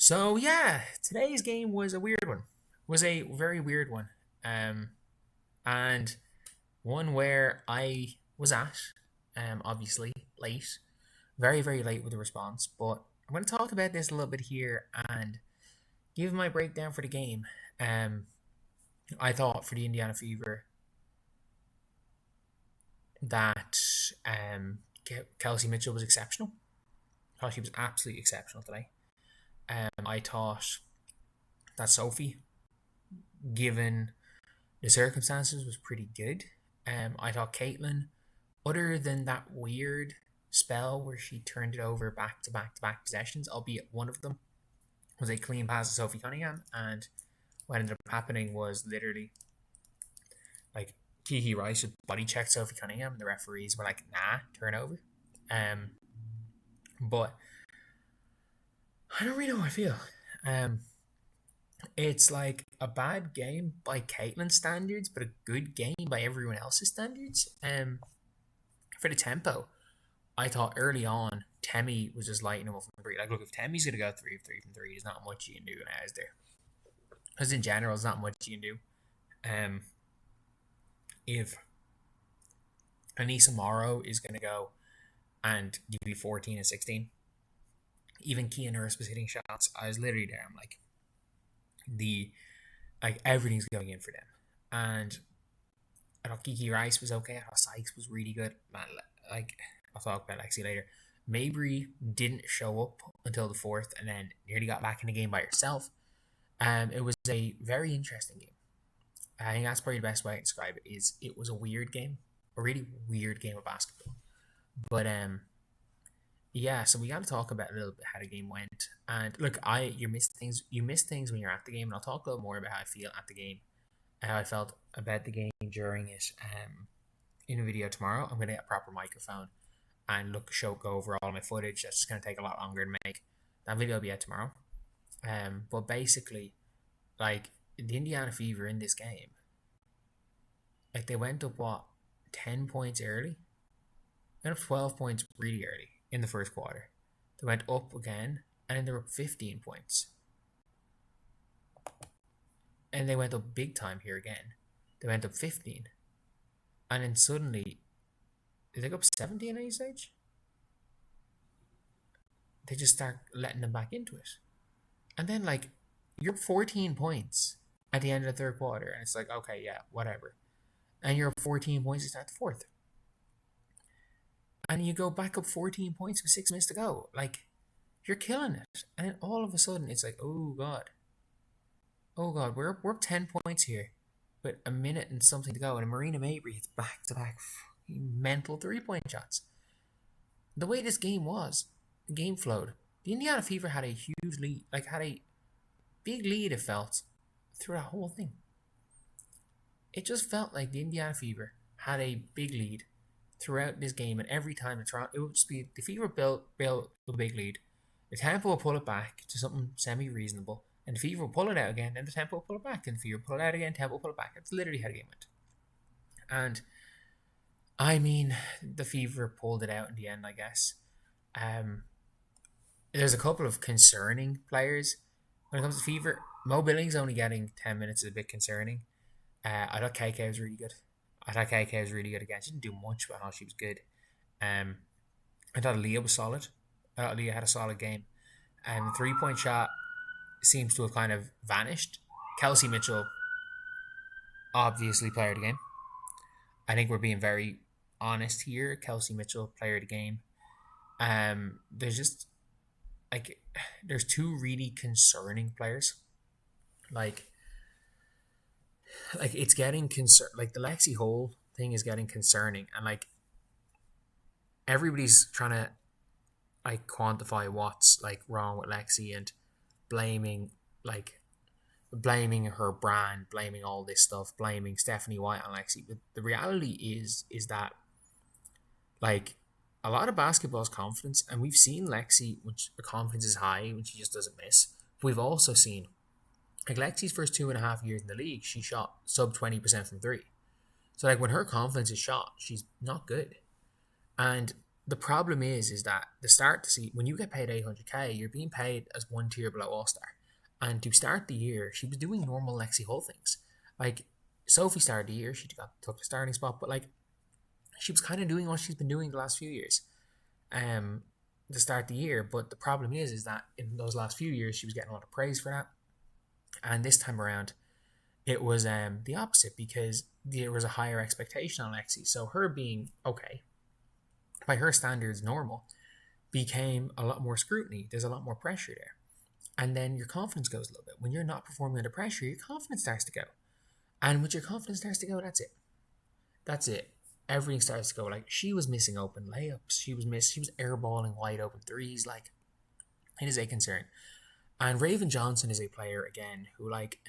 So yeah, today's game was a weird one. Was a very weird one. And one where I was at, obviously late, very late with the response. But I'm going to talk about this a little bit here and give my breakdown for the game. Um, I thought for the Indiana Fever that Kelsey Mitchell was exceptional. I thought she was absolutely exceptional today. I thought that Sophie, given the circumstances, was pretty good. I thought Caitlin, other than that weird spell where she turned it over back to back to back possessions, albeit one of them was a clean pass to Sophie Cunningham, and what ended up happening was literally like Kiki Rice would body check Sophie Cunningham, and the referees were like, "Nah, turnover." Um, but I don't really know how I feel. Um, it's like a bad game by Caitlin's standards, but a good game by everyone else's standards. For the tempo, I thought early on Temi was just lighting him up from three. Like, look, if Temi's gonna go three from three, there's not much you can do now, is there? Because in general, there's not much you can do. Um, if Anissa Morrow is gonna go and give you 14 and 16, even Kia Nurse was hitting shots. I was literally there. I'm the like everything's going in for them, and I thought Kiki Rice was okay. I thought Sykes was really good. Man, like I'll talk about Lexi later. Mabry didn't show up until the fourth, and then nearly got back in the game by herself. It was a very interesting game. I think that's probably the best way to describe it. Is it was a weird game, a really weird game of basketball. But yeah. So we got to talk about a little bit how the game went. And look, you miss things. You miss things when you're at the game, and I'll talk a little more about how I feel at the game, how I felt about the game during it. In a video tomorrow, I'm gonna get a proper microphone and go over all my footage. That's just gonna take a lot longer to make. That video will be out tomorrow. But basically, like the Indiana Fever in this game, like they went up 10 points early, went up 12 points really early in the first quarter. They went up again, and then they were up 15 points, and they went up big time here again. They went up 15, and then suddenly, did they go up 17 at any stage? They just start letting them back into it. And then, like, you're 14 points at the end of the third quarter, and it's like, okay, yeah, whatever. And you're up 14 points to start the fourth. And you go back up 14 points with 6 minutes to go. Like, you're killing it. And then all of a sudden, it's like, oh, God. Oh, God, we're up 10 points here with a minute and something to go. And Marina Mabry hits back-to-back mental three-point shots. The way this game flowed. The Indiana Fever had a huge lead, had a big lead, it felt, through that whole thing. It just felt like the Indiana Fever had a big lead throughout this game, and every time it would just be the Fever built a big lead. The Tempo will pull it back to something semi-reasonable, and the Fever will pull it out again, and the Tempo will pull it back, and the Fever will pull it out again, Tempo will pull it back. That's literally how the game went. And I mean, the Fever pulled it out in the end, I guess. There's a couple of concerning players when it comes to Fever. Mo Billings only getting 10 minutes is a bit concerning. I thought KK was really good. Again. She didn't do much, but I thought she was good. I thought Leah was solid. I thought Leah had a solid game. And the 3-point shot seems to have kind of vanished. Kelsey Mitchell, obviously player of the game. I think we're being very honest here. Kelsey Mitchell, player of the game. There's two really concerning players. Like it's getting like the Lexi Hole thing is getting concerning, and like everybody's trying to quantify what's wrong with Lexi and blaming her brand, blaming all this stuff, blaming Stephanie White on Lexi. But the reality is that a lot of basketball is confidence, and we've seen Lexi when her confidence is high, when she just doesn't miss. But we've also seen Lexi's first 2.5 years in the league, she shot sub 20% from three. So when her confidence is shot, she's not good. And the problem is that the start to see when you get paid 800k, you're being paid as one tier below All Star. And to start the year, she was doing normal Lexi Hull things. Like Sophie started the year, she took the starting spot, but like she was kind of doing what she's been doing the last few years. To start the year, but the problem is that in those last few years she was getting a lot of praise for that, and this time around it was the opposite because there was a higher expectation on Lexi. So her being okay, by her standards, normal, became a lot more scrutiny. There's a lot more pressure there. And then your confidence goes a little bit. When you're not performing under pressure, your confidence starts to go. And when your confidence starts to go, that's it. That's it. Everything starts to go. Like, she was missing open layups. She was airballing wide open threes. Like, it is a concern. And Raven Johnson is a player, again, who, like,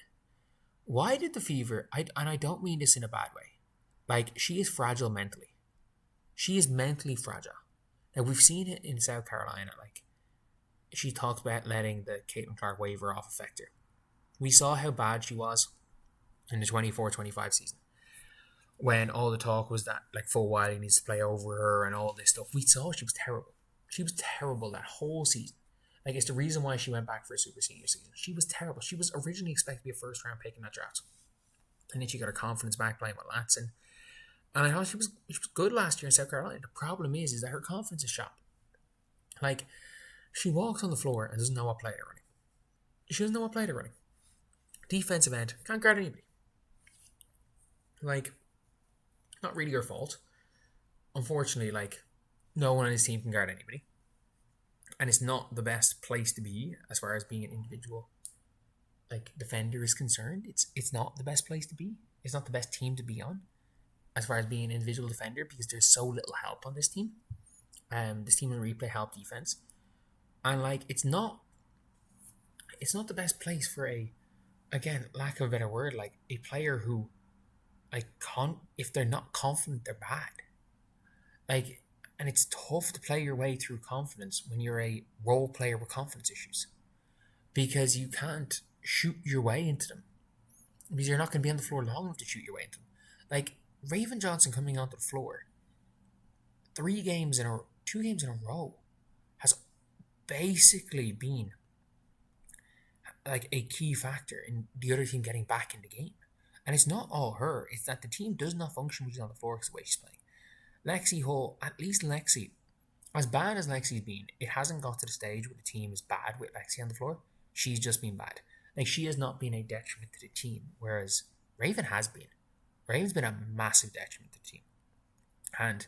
why did the Fever, and I don't mean this in a bad way, like, she is fragile mentally. She is mentally fragile. Now, we've seen it in South Carolina. Like, she talks about letting the Caitlin Clark waiver off affect her. We saw how bad she was in the 24-25 season, when all the talk was that, like, Full Wiley needs to play over her and all this stuff. We saw she was terrible. She was terrible that whole season. Like, it's the reason why she went back for a super senior season. She was terrible. She was originally expected to be a first-round pick in that draft. And then she got her confidence back playing with Latson. And I thought she was good last year in South Carolina. The problem is that her confidence is shot. Like, she walks on the floor and doesn't know what play they're running. She doesn't know what play they're running. Defensive end, can't guard anybody. Like, not really her fault. Unfortunately, like, no one on his team can guard anybody. And it's not the best place to be as far as being an individual, like, defender is concerned. It's not the best place to be. It's not the best team to be on as far as being an individual defender, because there's so little help on this team. This team will replay help defense. And, like, it's not the best place for again, lack of a better word, like, a player who, like, if they're not confident, they're bad. Like, and it's tough to play your way through confidence when you're a role player with confidence issues, because you can't shoot your way into them, because you're not going to be on the floor long enough to shoot your way into them. Like, Raven Johnson coming onto the floor 2 games in a row has basically been, like, a key factor in the other team getting back in the game. And it's not all her. It's that the team does not function when she's on the floor because of the way she's playing. Lexi Hull, at least Lexi, as bad as Lexi's been, it hasn't got to the stage where the team is bad with Lexi on the floor. She's just been bad. Like, she has not been a detriment to the team, whereas Raven has been. Raven's been a massive detriment to the team. And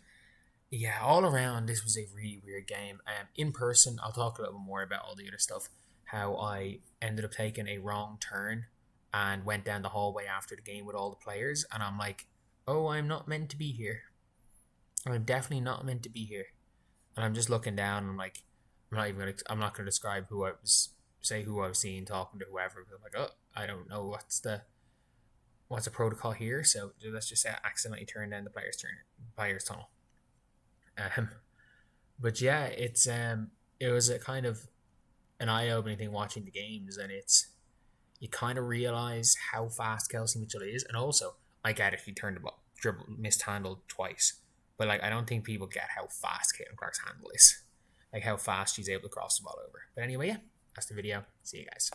yeah, all around, this was a really weird game. In person, I'll talk a little bit more about all the other stuff, how I ended up taking a wrong turn and went down the hallway after the game with all the players, and I'm like, oh, I'm not meant to be here. I'm definitely not meant to be here. And I'm just looking down, and I'm like, I'm not gonna describe who I was seeing talking to whoever, but I'm like, oh, I don't know what's the protocol here, so let's just say I accidentally turned down the players tunnel. But yeah, it was a kind of an eye-opening thing watching the games, and you kind of realize how fast Kelsey Mitchell is, and also, I get it, he turned the ball, mishandled twice, but, like, I don't think people get how fast Caitlin Clark's handle is, like how fast she's able to cross the ball over. But anyway, yeah, that's the video. See you guys.